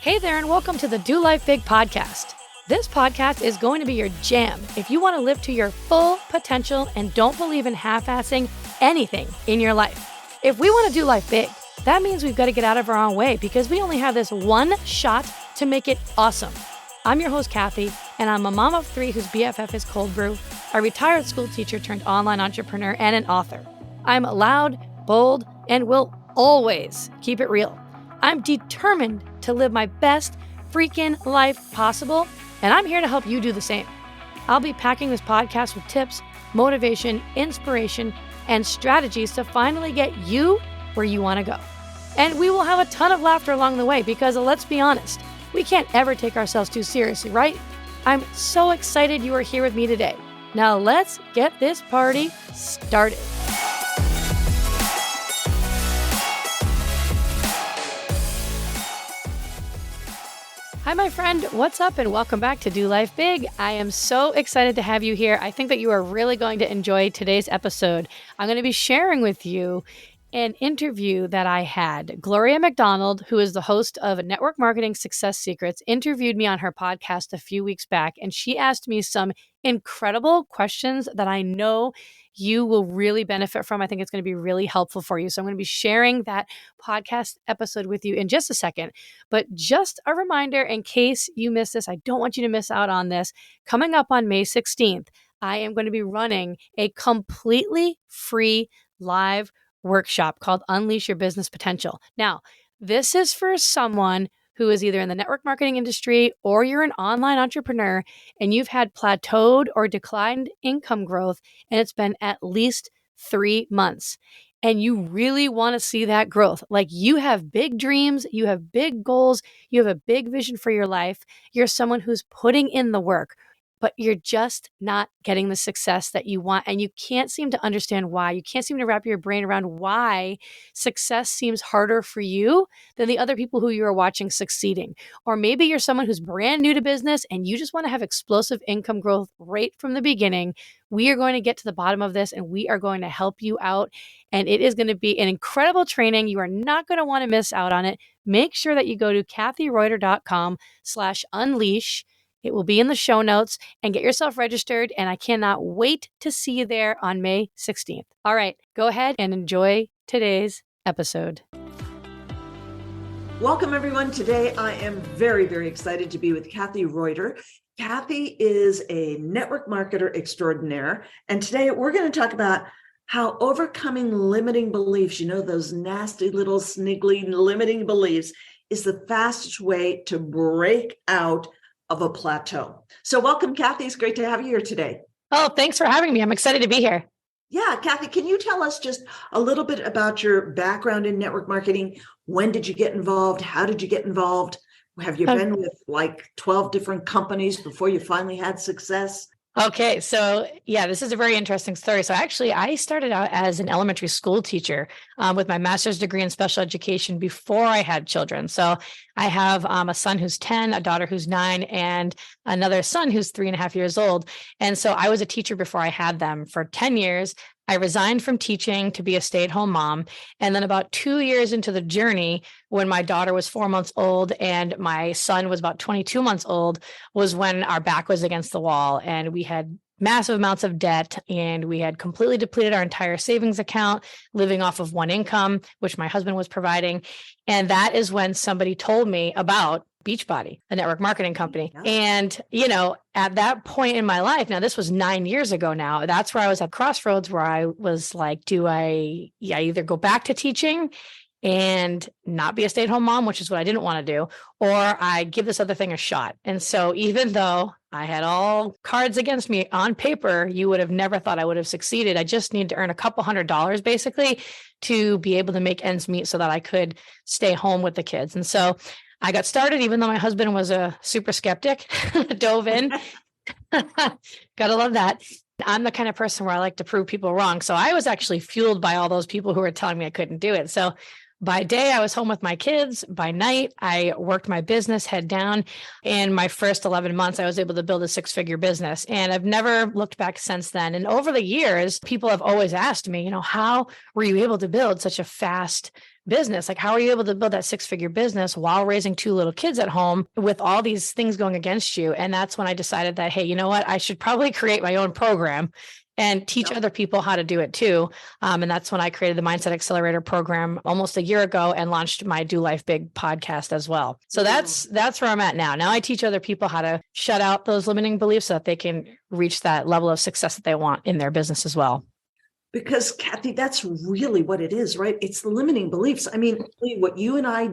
Hey there, and welcome to the Do Life Big podcast. This podcast is going to be your jam if you want to live to your full potential and don't believe in half-assing anything in your life. If we want to do life big, that means we've got to get out of our own way because we only have this one shot to make it awesome. I'm your host, Kathy, and I'm a mom of three whose BFF is cold brew, a retired school teacher turned online entrepreneur, and an author. I'm loud, bold, and will always keep it real. I'm determined to live my best freaking life possible, and I'm here to help you do the same. I'll be packing this podcast with tips, motivation, inspiration, and strategies to finally get you where you want to go. And we will have a ton of laughter along the way because, let's be honest, we can't ever take ourselves too seriously, right? I'm so excited you are here with me today. Now let's get this party started. Hi, my friend. What's up? And welcome back to Do Life Big. I am so excited to have you here. I think that you are really going to enjoy today's episode. I'm going to be sharing with you an interview that I had. Gloria MacDonald, who is the host of Network Marketing Success Secrets, interviewed me on her podcast a few weeks back, and she asked me some incredible questions that I know you will really benefit from. I think it's going to be really helpful for you. So I'm going to be sharing that podcast episode with you in just a second. But just a reminder, in case you missed this, I don't want you to miss out on this. Coming up on May 16th, I am going to be running a completely free live workshop called Unleash Your Business Potential. Now, this is for someone who is either in the network marketing industry or you're an online entrepreneur and you've had plateaued or declined income growth and it's been at least 3 months and you really want to see that growth. Like, you have big dreams, you have big goals, you have a big vision for your life. You're someone who's putting in the work, but you're just not getting the success that you want. And you can't seem to understand why. You can't seem to wrap your brain around why success seems harder for you than the other people who you are watching succeeding. Or maybe you're someone who's brand new to business and you just want to have explosive income growth right from the beginning. We are going to get to the bottom of this and we are going to help you out. And it is going to be an incredible training. You are not going to want to miss out on it. Make sure that you go to kathyreuter.com/unleash. It will be in the show notes, and get yourself registered. And I cannot wait to see you there on May 16th. All right, go ahead and enjoy today's episode. Welcome, everyone. Today, I am very, very excited to be with Kathy Reuter. Kathy is a network marketer extraordinaire. And today we're going to talk about how overcoming limiting beliefs, those nasty little sniggly limiting beliefs, is the fastest way to break out of a plateau. So welcome, Kathy. It's great to have you here today. Oh, thanks for having me. I'm excited to be here. Yeah, Kathy, can you tell us just a little bit about your background in network marketing? When did you get involved? How did you get involved? Have you been with like 12 different companies before you finally had success? Okay. So yeah, this is a very interesting story. So actually, I started out as an elementary school teacher with my master's degree in special education before I had children. So I have a son who's 10, a daughter who's 9, and another son who's 3.5 years old. And so I was a teacher before I had them for 10 years. I resigned from teaching to be a stay-at-home mom. And then about 2 years into the journey, when my daughter was 4 months old and my son was about 22 months old, was when our back was against the wall and we had massive amounts of debt and we had completely depleted our entire savings account, living off of one income, which my husband was providing. And that is when somebody told me about Beachbody, a network marketing company. Yeah. And, at that point in my life, now this was 9 years ago now, that's where I was at crossroads where I was like, do I either go back to teaching and not be a stay-at-home mom, which is what I didn't want to do, or I give this other thing a shot. And so even though I had all cards against me on paper, you would have never thought I would have succeeded. I just need to earn a couple $100 basically to be able to make ends meet so that I could stay home with the kids. And so I got started, even though my husband was a super skeptic, dove in. Gotta love that. I'm the kind of person where I like to prove people wrong. So I was actually fueled by all those people who were telling me I couldn't do it. So by day, I was home with my kids. By night, I worked my business head down. In my first 11 months, I was able to build a 6-figure business. And I've never looked back since then. And over the years, people have always asked me, how were you able to build such a fast business? Like, how are you able to build that 6-figure business while raising 2 little kids at home with all these things going against you? And that's when I decided that, hey, you know what? I should probably create my own program and teach other people how to do it too. And that's when I created the Mindset Accelerator program almost a year ago and launched my Do Life Big podcast as well. So that's where I'm at now. Now I teach other people how to shut out those limiting beliefs so that they can reach that level of success that they want in their business as well. Because Kathy, that's really what it is, right? It's the limiting beliefs. I mean, what you and I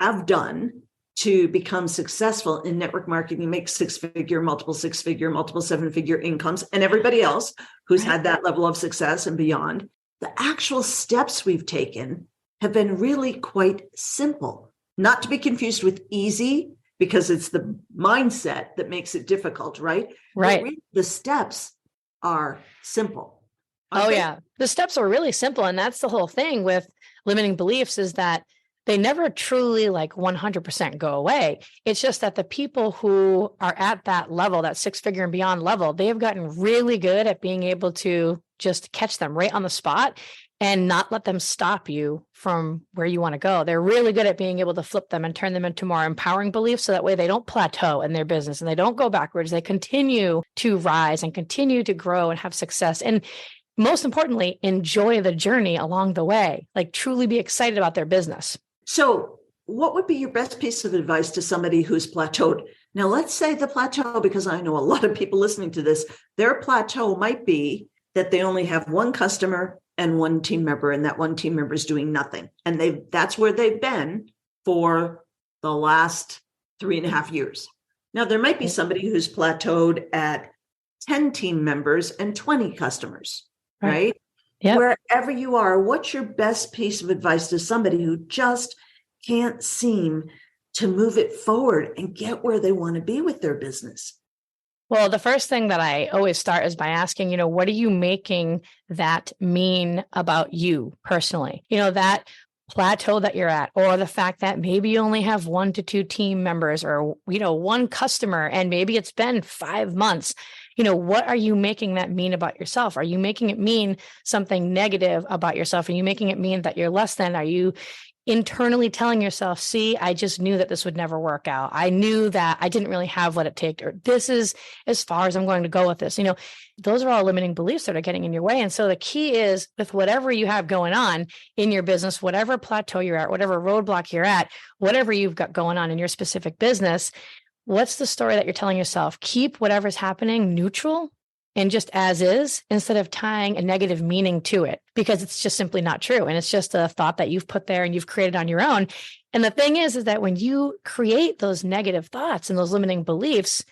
have done to become successful in network marketing, make 6-figure, multiple 6-figure, multiple 7-figure incomes, and everybody else who's had that level of success and beyond, the actual steps we've taken have been really quite simple, not to be confused with easy, because it's the mindset that makes it difficult, right? Right. But really, the steps are simple. Oh, yeah. The steps are really simple. And that's the whole thing with limiting beliefs, is that they never truly like 100% go away. It's just that the people who are at that level, that 6-figure and beyond level, they have gotten really good at being able to just catch them right on the spot and not let them stop you from where you want to go. They're really good at being able to flip them and turn them into more empowering beliefs. So that way they don't plateau in their business and they don't go backwards. They continue to rise and continue to grow and have success. And most importantly, enjoy the journey along the way, like truly be excited about their business. So what would be your best piece of advice to somebody who's plateaued? Now, let's say the plateau, because I know a lot of people listening to this, their plateau might be that they only have one customer and one team member, and that one team member is doing nothing. And that's where they've been for the last 3.5 years. Now, there might be somebody who's plateaued at 10 team members and 20 customers, right? Yep. Wherever you are, what's your best piece of advice to somebody who just can't seem to move it forward and get where they want to be with their business? Well, the first thing that I always start is by asking, what are you making that mean about you personally? That plateau that you're at, or the fact that maybe you only have 1 to 2 team members, or, one customer, and maybe it's been 5 months. What are you making that mean about yourself? Are you making it mean something negative about yourself? Are you making it mean that you're less than? Are you internally telling yourself, see, I just knew that this would never work out. I knew that I didn't really have what it takes, or this is as far as I'm going to go with this. Those are all limiting beliefs that are getting in your way. And so the key is, with whatever you have going on in your business, whatever plateau you're at, whatever roadblock you're at, whatever you've got going on in your specific business, what's the story that you're telling yourself? Keep whatever's happening neutral and just as is, instead of tying a negative meaning to it, because it's just simply not true. And it's just a thought that you've put there and you've created on your own. And the thing is that when you create those negative thoughts and those limiting beliefs,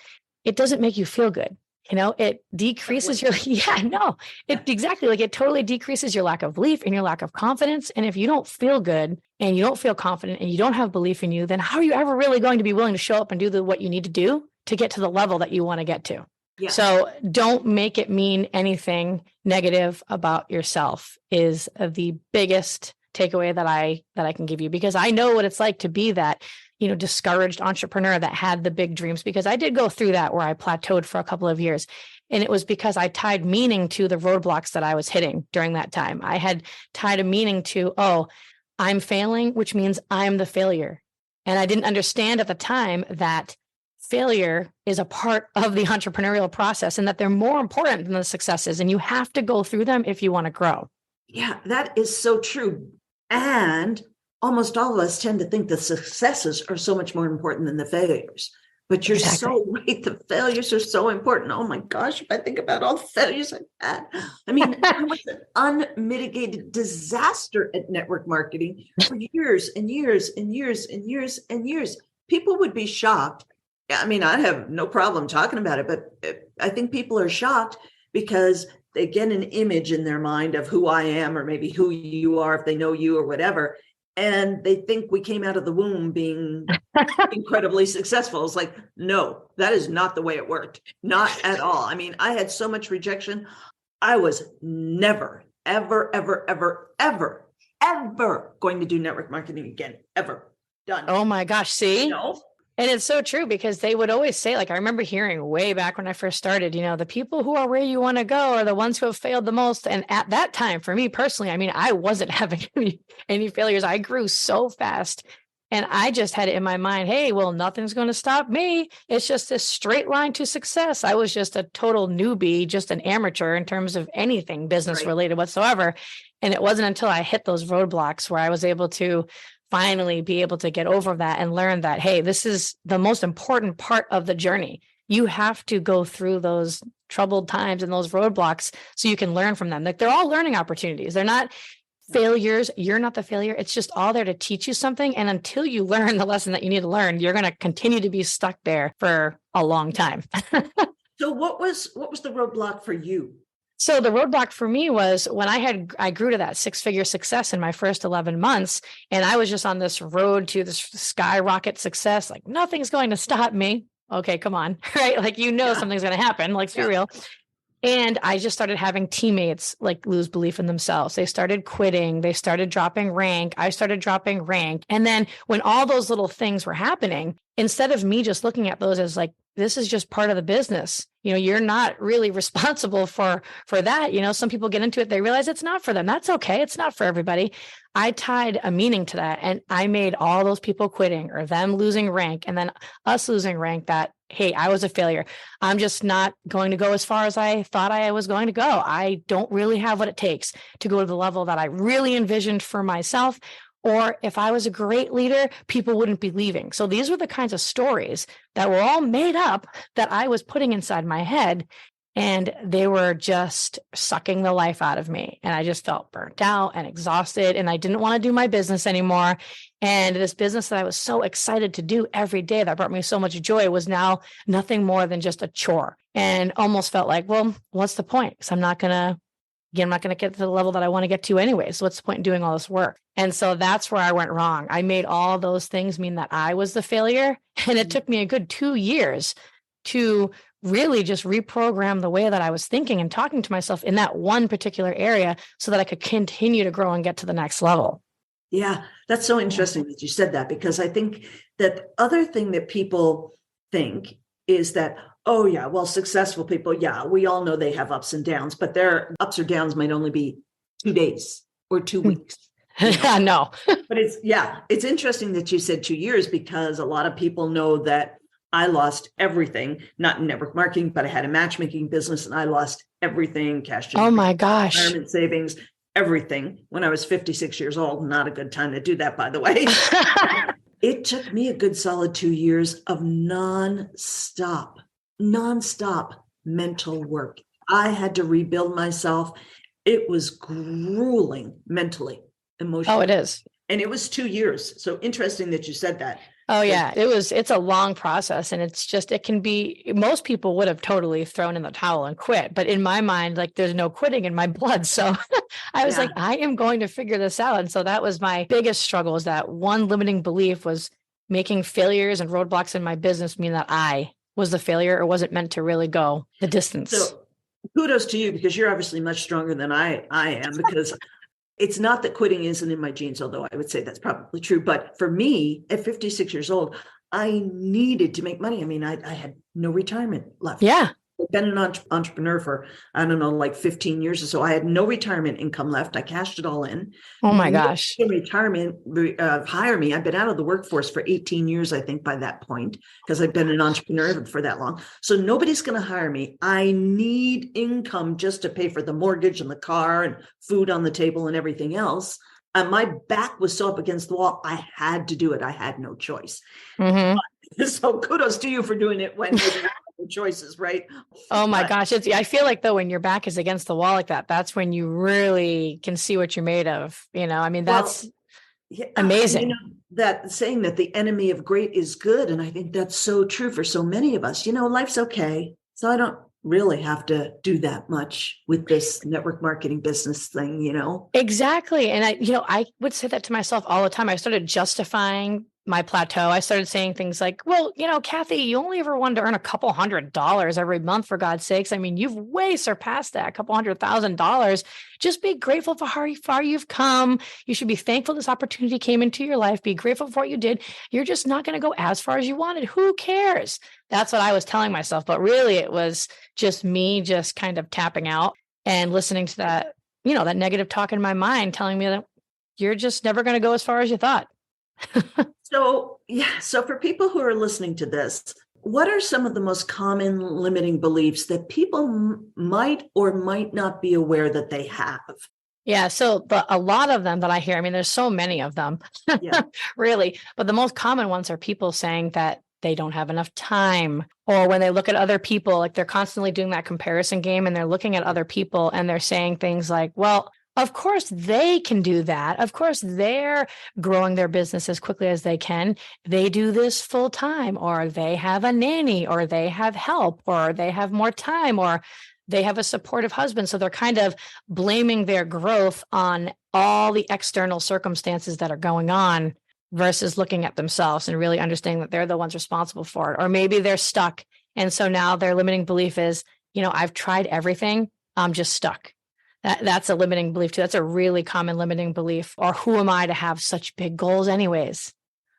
it doesn't make you feel good. It decreases it totally decreases your lack of belief and your lack of confidence. And if you don't feel good and you don't feel confident and you don't have belief in you, then how are you ever really going to be willing to show up and do what you need to do to get to the level that you want to get to? Yeah. So don't make it mean anything negative about yourself is the biggest takeaway that I can give you, because I know what it's like to be that discouraged entrepreneur that had the big dreams, because I did go through that where I plateaued for a couple of years. And it was because I tied meaning to the roadblocks that I was hitting during that time. I had tied a meaning to, I'm failing, which means I'm the failure. And I didn't understand at the time that failure is a part of the entrepreneurial process and that they're more important than the successes. And you have to go through them if you want to grow. Yeah, that is so true. And almost all of us tend to think the successes are so much more important than the failures. But you're so right. The failures are so important. Oh my gosh, if I think about all the failures I've had. I mean, I was an unmitigated disaster at network marketing for years and years and years and years and years. People would be shocked. I mean, I have no problem talking about it, but I think people are shocked because they get an image in their mind of who I am, or maybe who you are if they know you or whatever. And they think we came out of the womb being incredibly successful. It's like, no, that is not the way it worked. Not at all. I mean, I had so much rejection. I was never, ever, ever, ever, ever going to do network marketing again. Ever. Done. Oh my gosh. See? And it's so true because they would always say, like, I remember hearing way back when I first started, the people who are where you want to go are the ones who have failed the most. And at that time, for me personally, I mean, I wasn't having any failures. I grew so fast. And I just had it in my mind, hey, well, nothing's going to stop me. It's just a straight line to success. I was just a total newbie, just an amateur in terms of anything business related whatsoever. And it wasn't until I hit those roadblocks where I was able to finally be able to get over that and learn that, hey, this is the most important part of the journey. You have to go through those troubled times and those roadblocks so you can learn from them. Like, they're all learning opportunities. They're not failures. You're not the failure. It's just all there to teach you something. And until you learn the lesson that you need to learn, you're going to continue to be stuck there for a long time. So what was the roadblock for you? So the roadblock for me was when I grew to that 6-figure success in my first 11 months, and I was just on this road to this skyrocket success. Like, nothing's going to stop me. Okay, come on, right? Like, something's going to happen. Like, be real. And I just started having teammates like lose belief in themselves. They started quitting. They started dropping rank. I started dropping rank. And then when all those little things were happening, instead of me just looking at those as like, this is just part of the business. You're not really responsible for that. Some people get into it. They realize it's not for them. That's okay. It's not for everybody. I tied a meaning to that. And I made all those people quitting or them losing rank and then us losing rank that, hey, I was a failure. I'm just not going to go as far as I thought I was going to go. I don't really have what it takes to go to the level that I really envisioned for myself. Or if I was a great leader, people wouldn't be leaving. So these were the kinds of stories that were all made up that I was putting inside my head. And they were just sucking the life out of me. And I just felt burnt out and exhausted. And I didn't want to do my business anymore. And this business that I was so excited to do every day that brought me so much joy was now nothing more than just a chore. And almost felt like, well, what's the point? Because I'm not going to get to the level that I want to get to anyway. So what's the point in doing all this work? And so that's where I went wrong. I made all those things mean that I was the failure. And it took me a good 2 years to really just reprogram the way that I was thinking and talking to myself in that one particular area so that I could continue to grow and get to the next level. Yeah, that's so interesting that you said that, because I think that the other thing that people think is that, oh yeah, well, successful people, yeah, we all know they have ups and downs, but their ups or downs might only be 2 days or 2 weeks. Yeah, no. But it's interesting that you said 2 years, because a lot of people know that I lost everything, not in network marketing, but I had a matchmaking business and I lost everything, cash. Oh my gosh. Retirement savings, everything when I was 56 years old. Not a good time to do that, by the way. It took me a good solid 2 years of nonstop mental work. I had to rebuild myself. It was grueling mentally, emotionally. Oh, it is. And it was 2 years. So interesting that you said that. Oh yeah, it's a long process, and it can be, most people would have totally thrown in the towel and quit. But in my mind, like, there's no quitting in my blood. So I was like, I am going to figure this out. And so that was my biggest struggle, is that one limiting belief was making failures and roadblocks in my business mean that I was the failure or wasn't meant to really go the distance. So kudos to you, because you're obviously much stronger than I am, because it's not that quitting isn't in my genes, although I would say that's probably true. But for me, at 56 years old, I needed to make money. I mean, I had no retirement left. Yeah. I've been an entrepreneur for, I don't know, like 15 years or so. I had no retirement income left. I cashed it all in. Oh my gosh. In retirement, hire me. I've been out of the workforce for 18 years, I think, by that point, because I've been an entrepreneur for that long. So nobody's going to hire me. I need income just to pay for the mortgage and the car and food on the table and everything else. And my back was so up against the wall, I had to do it. I had no choice. Mm-hmm. So kudos to you for doing it when you have no choices, right? Oh my gosh. I feel like, though, when your back is against the wall like that, that's when you really can see what you're made of. I mean, that's amazing. That saying that the enemy of great is good. And I think that's so true for so many of us. Life's okay. So I don't really have to do that much with this network marketing business thing, Exactly. And I would say that to myself all the time. I started justifying my plateau, I started saying things like, well, Kathy, you only ever wanted to earn a couple $100 every month, for God's sakes. I mean, you've way surpassed that, a couple $100,000. Just be grateful for how far you've come. You should be thankful this opportunity came into your life. Be grateful for what you did. You're just not going to go as far as you wanted. Who cares? That's what I was telling myself. But really, it was just me just kind of tapping out and listening to that, that negative talk in my mind telling me that you're just never going to go as far as you thought. So for people who are listening to this, what are some of the most common limiting beliefs that people might or might not be aware that they have? Yeah. So a lot of them that I hear, I mean, there's so many of them, Yeah. really, but the most common ones are people saying that they don't have enough time, or when they look at other people, like they're constantly doing that comparison game and they're looking at other people and they're saying things like, well, of course they can do that. Of course they're growing their business as quickly as they can. They do this full time, or they have a nanny, or they have help, or they have more time, or they have a supportive husband. So they're kind of blaming their growth on all the external circumstances that are going on versus looking at themselves and really understanding that they're the ones responsible for it. Or maybe they're stuck. And so now their limiting belief is, I've tried everything. I'm just stuck. That's a limiting belief too. That's a really common limiting belief. Or who am I to have such big goals anyways?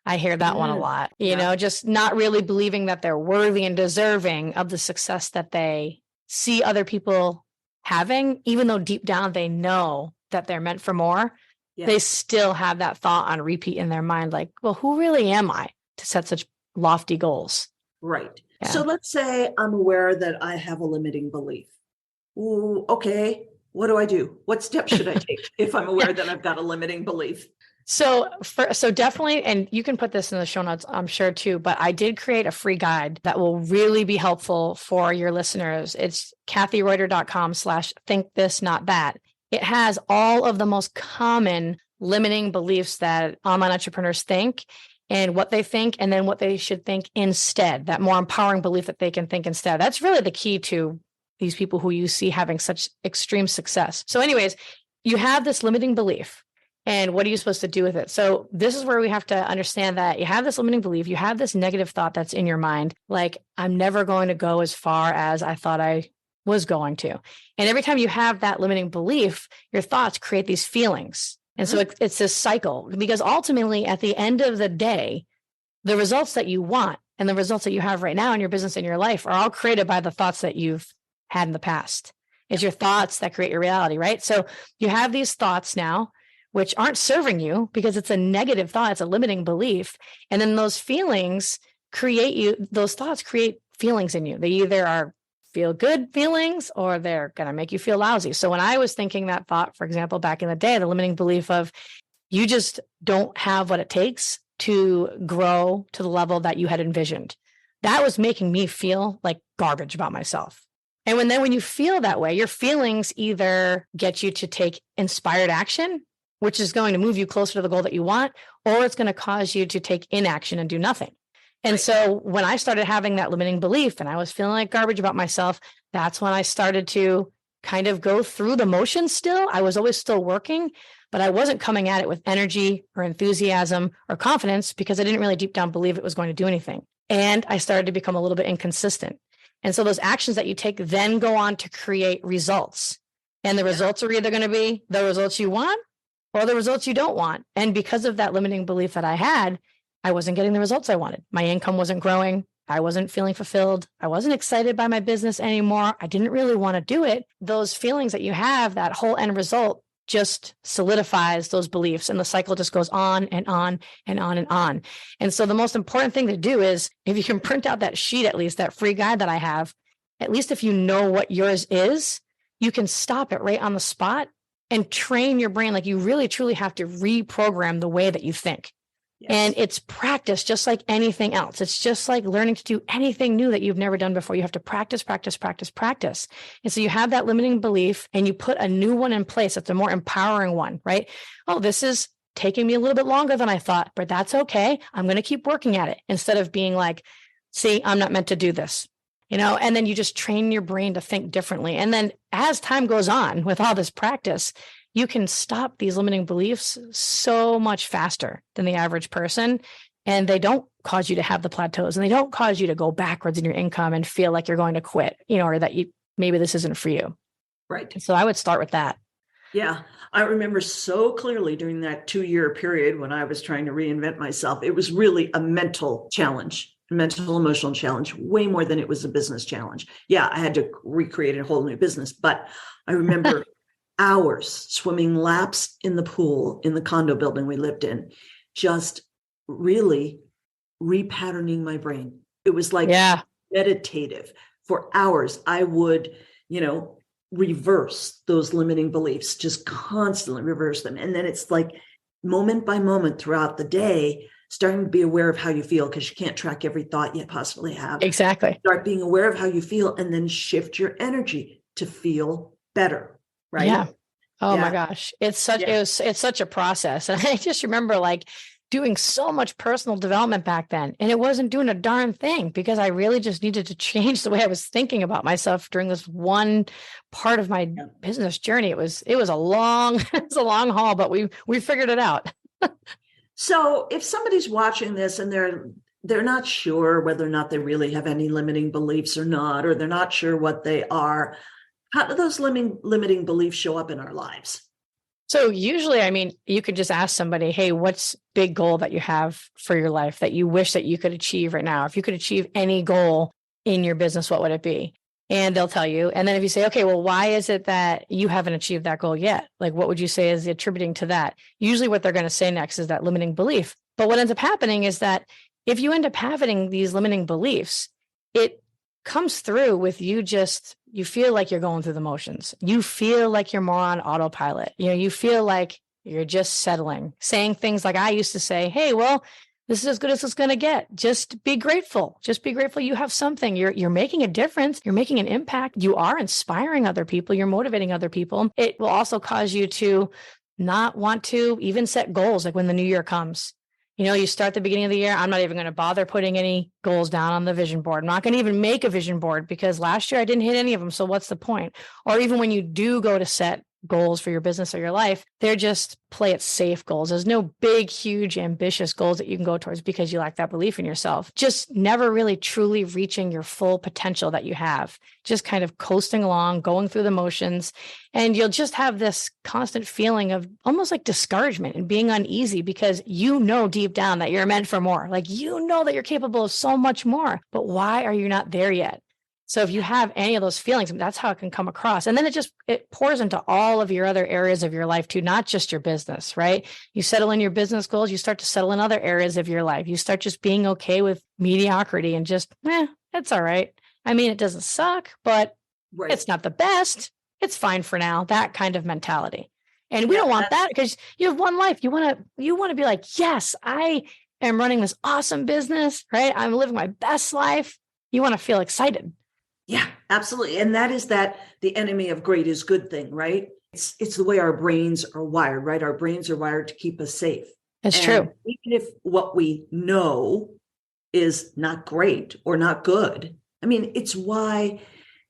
I hear that one a lot, just not really believing that they're worthy and deserving of the success that they see other people having, even though deep down they know that they're meant for more. Yeah. They still have that thought on repeat in their mind, like, well, who really am I to set such lofty goals? Right. Yeah. So let's say I'm aware that I have a limiting belief. Ooh, okay. What do I do? What steps should I take if I'm aware that I've got a limiting belief? So definitely, and you can put this in the show notes, I'm sure too, but I did create a free guide that will really be helpful for your listeners. It's kathyreuter.com/think this, not that. It has all of the most common limiting beliefs that online entrepreneurs think and what they think, and then what they should think instead, that more empowering belief that they can think instead. That's really the key to these people who you see having such extreme success. So anyways, you have this limiting belief, and what are you supposed to do with it? So this is where we have to understand that you have this limiting belief, you have this negative thought that's in your mind, like, I'm never going to go as far as I thought I was going to. And every time you have that limiting belief, your thoughts create these feelings. And so it's this cycle, because ultimately at the end of the day, the results that you want and the results that you have right now in your business and your life are all created by the thoughts that you've had in the past. It's your thoughts that create your reality, right? So you have these thoughts now, which aren't serving you because it's a negative thought, it's a limiting belief. And then those feelings those thoughts create feelings in you. They either are feel good feelings or they're going to make you feel lousy. So when I was thinking that thought, for example, back in the day, the limiting belief of you just don't have what it takes to grow to the level that you had envisioned, that was making me feel like garbage about myself. And when you feel that way, your feelings either get you to take inspired action, which is going to move you closer to the goal that you want, or it's going to cause you to take inaction and do nothing. And so when I started having that limiting belief and I was feeling like garbage about myself, that's when I started to kind of go through the motions still. I was always still working, but I wasn't coming at it with energy or enthusiasm or confidence because I didn't really deep down believe it was going to do anything. And I started to become a little bit inconsistent. And so those actions that you take then go on to create results. And the results are either going to be the results you want or the results you don't want. And because of that limiting belief that I had, I wasn't getting the results I wanted. My income wasn't growing. I wasn't feeling fulfilled. I wasn't excited by my business anymore. I didn't really want to do it. Those feelings that you have, that whole end result just solidifies those beliefs, and the cycle just goes on and on and on and on. And so the most important thing to do is, if you can print out that sheet, at least that free guide that I have, at least if you know what yours is, you can stop it right on the spot and train your brain. Like, you really truly have to reprogram the way that you think. Yes. And it's practice, just like anything else. It's just like learning to do anything new that you've never done before. You have to practice, practice, practice, practice. And so you have that limiting belief and you put a new one in place. It's a more empowering one, right? Oh, this is taking me a little bit longer than I thought, but that's okay. I'm going to keep working at it, instead of being like, see, I'm not meant to do this, and then you just train your brain to think differently. And then as time goes on with all this practice, you can stop these limiting beliefs so much faster than the average person. and they don't cause you to have the plateaus, and they don't cause you to go backwards in your income and feel like you're going to quit, or that maybe this isn't for you. Right. So I would start with that. Yeah. I remember so clearly during that 2-year period when I was trying to reinvent myself, it was really a mental challenge, a mental emotional challenge, way more than it was a business challenge. Yeah, I had to recreate a whole new business, but I remember hours swimming laps in the pool in the condo building we lived in, just really repatterning my brain. It was like meditative. For hours. I would, reverse those limiting beliefs, just constantly reverse them. And then it's like moment by moment throughout the day, starting to be aware of how you feel, because you can't track every thought you possibly have. Exactly. Start being aware of how you feel and then shift your energy to feel better. Right. Yeah. Oh my gosh. It's such a process. And I just remember doing so much personal development back then, and it wasn't doing a darn thing because I really just needed to change the way I was thinking about myself during this one part of my business journey. It was a long, haul, but we figured it out. So if somebody's watching this and they're not sure whether or not they really have any limiting beliefs or not, or they're not sure what they are, how do those limiting beliefs show up in our lives? So usually, you could just ask somebody, hey, what's big goal that you have for your life that you wish that you could achieve right now? If you could achieve any goal in your business, what would it be? And they'll tell you. And then if you say, okay, well, why is it that you haven't achieved that goal yet? What would you say is attributing to that? Usually what they're going to say next is that limiting belief. But what ends up happening is that if you end up having these limiting beliefs, it comes through with you feel like you're going through the motions. You feel like you're more on autopilot. You feel like you're just settling, saying things like I used to say, hey, well, this is as good as it's going to get. Just be grateful. Just be grateful you have something. You're making a difference. You're making an impact. You are inspiring other people. You're motivating other people. It will also cause you to not want to even set goals when the new year comes. You start the beginning of the year. I'm not even going to bother putting any goals down on the vision board. I'm not going to even make a vision board because last year I didn't hit any of them. So what's the point? Or even when you do go to set goals for your business or your life, they're just play it safe goals. There's no big, huge, ambitious goals that you can go towards because you lack that belief in yourself. Just never really truly reaching your full potential that you have, just kind of coasting along, going through the motions. And you'll just have this constant feeling of almost like discouragement and being uneasy because deep down that you're meant for more. That you're capable of so much more, but why are you not there yet? So if you have any of those feelings, that's how it can come across. And then it pours into all of your other areas of your life too, not just your business, right? You settle in your business goals, you start to settle in other areas of your life. You start just being okay with mediocrity and just, it's all right. It doesn't suck, but It's not the best. It's fine for now. That kind of mentality. And we don't want that because you have one life. You want to be like, yes, I am running this awesome business, right? I'm living my best life. You want to feel excited. Yeah, absolutely. And that is the enemy of great is good thing, right? It's the way our brains are wired, right? Our brains are wired to keep us safe. It's true. Even if what we know is not great or not good. It's why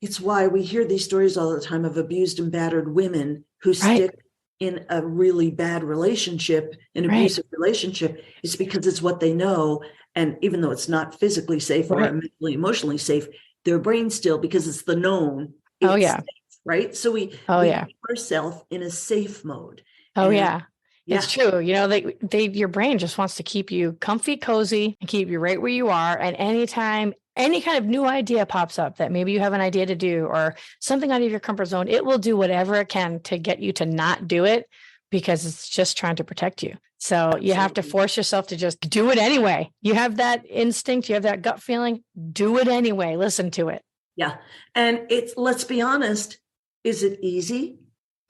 we hear these stories all the time of abused and battered women who stick in a really bad relationship, an abusive relationship. It's because it's what they know. And even though it's not physically safe or mentally, emotionally safe, their brain still, because it's the known. Safe, right? So we keep ourselves in a safe mode. It's true. Your brain just wants to keep you comfy, cozy, and keep you right where you are. And anytime any kind of new idea pops up that maybe you have an idea to do or something out of your comfort zone, it will do whatever it can to get you to not do it because it's just trying to protect you. So Absolutely. You have to force yourself to just do it anyway. You have that instinct, you have that gut feeling, do it anyway. Listen to it. Yeah. And let's be honest, is it easy?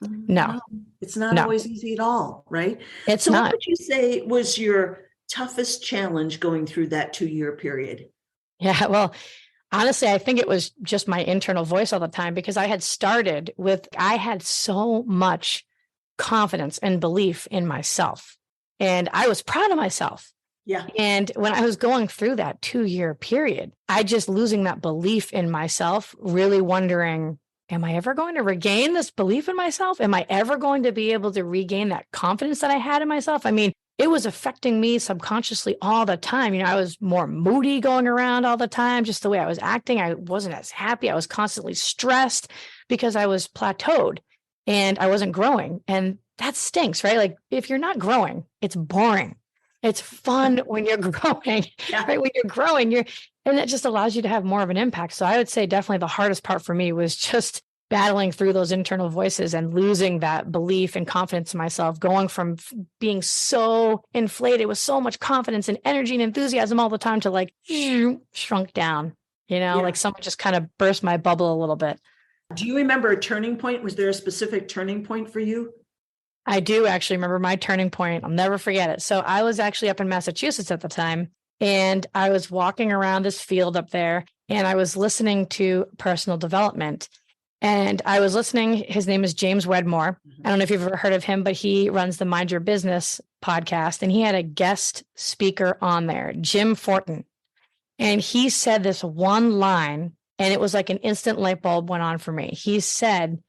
No. It's not always easy at all, right? It's so not. What would you say was your toughest challenge going through that 2-year period? Yeah, well, honestly, I think it was just my internal voice all the time because I had so much confidence and belief in myself. And I was proud of myself. Yeah. And when I was going through that 2-year period, I just losing that belief in myself, really wondering, am I ever going to regain this belief in myself? Am I ever going to be able to regain that confidence that I had in myself? it was affecting me subconsciously all the time. I was more moody going around all the time, just the way I was acting. I wasn't as happy. I was constantly stressed because I was plateaued and I wasn't growing. And that stinks, right? Like if you're not growing, it's boring. It's fun when you're growing, right? When you're growing, and it just allows you to have more of an impact. So I would say definitely the hardest part for me was just battling through those internal voices and losing that belief and confidence in myself, going from being so inflated with so much confidence and energy and enthusiasm all the time to like shrunk down, like someone just kind of burst my bubble a little bit. Do you remember a turning point? Was there a specific turning point for you? I do actually remember my turning point. I'll never forget it. So I was actually up in Massachusetts at the time, and I was walking around this field up there, and I was listening to personal development. And I was listening, his name is James Wedmore. I don't know if you've ever heard of him, but he runs the Mind Your Business podcast. And he had a guest speaker on there, Jim Fortin. And he said this one line, and it was like an instant light bulb went on for me. He said,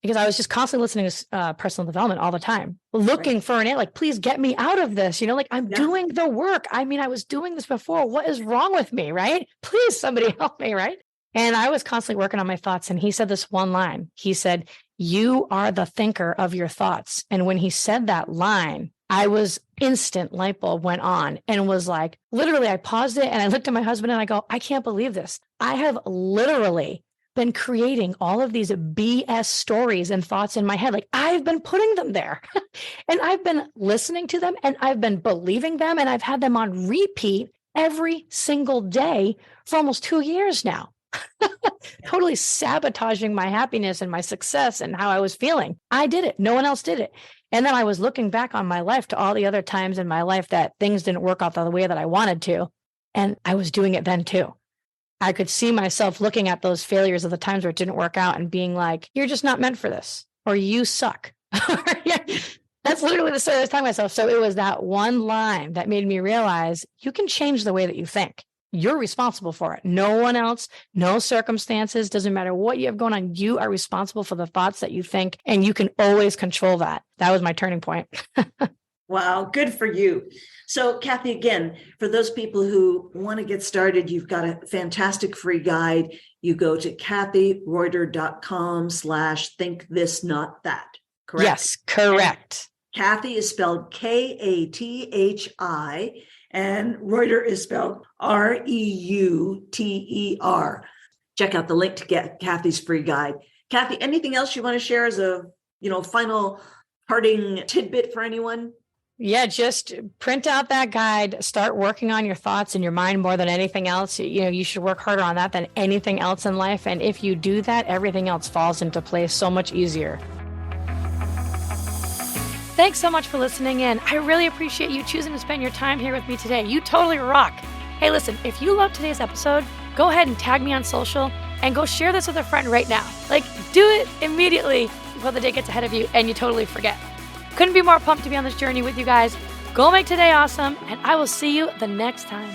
because I was just constantly listening to personal development all the time, looking for an, like, please get me out of this. Like I'm doing the work. I mean, I was doing this before. What is wrong with me, right? Please, somebody help me, right? And I was constantly working on my thoughts. And he said this one line. He said, you are the thinker of your thoughts. And when he said that line, I was instant light bulb went on and was like, literally, I paused it and I looked at my husband and I go, I can't believe this. I have literally been creating all of these BS stories and thoughts in my head. Like I've been putting them there and I've been listening to them and I've been believing them and I've had them on repeat every single day for almost 2 years now. Totally sabotaging my happiness and my success and how I was feeling. I did it. No one else did it. And then I was looking back on my life to all the other times in my life that things didn't work out the way that I wanted to. And I was doing it then too. I could see myself looking at those failures of the times where it didn't work out and being like, you're just not meant for this, or you suck. That's literally the story I was telling myself. So it was that one line that made me realize you can change the way that you think. You're responsible for it. No one else, no circumstances, doesn't matter what you have going on. You are responsible for the thoughts that you think, and you can always control that. That was my turning point. Wow, good for you. So, Kathy, again, for those people who want to get started, you've got a fantastic free guide. You go to kathyreuter.com/thinkthisnotthat, correct? Yes, correct. And Kathy is spelled Kathi, and Reuter is spelled Reuter. Check out the link to get Kathy's free guide. Kathy, anything else you want to share as a final parting tidbit for anyone? Yeah, just print out that guide, start working on your thoughts and your mind more than anything else. You should work harder on that than anything else in life. And if you do that, everything else falls into place so much easier. Thanks so much for listening in. I really appreciate you choosing to spend your time here with me today. You totally rock. Hey, listen, if you loved today's episode, go ahead and tag me on social and go share this with a friend right now. Like, do it immediately before the day gets ahead of you and you totally forget. Couldn't be more pumped to be on this journey with you guys. Go make today awesome, and I will see you the next time.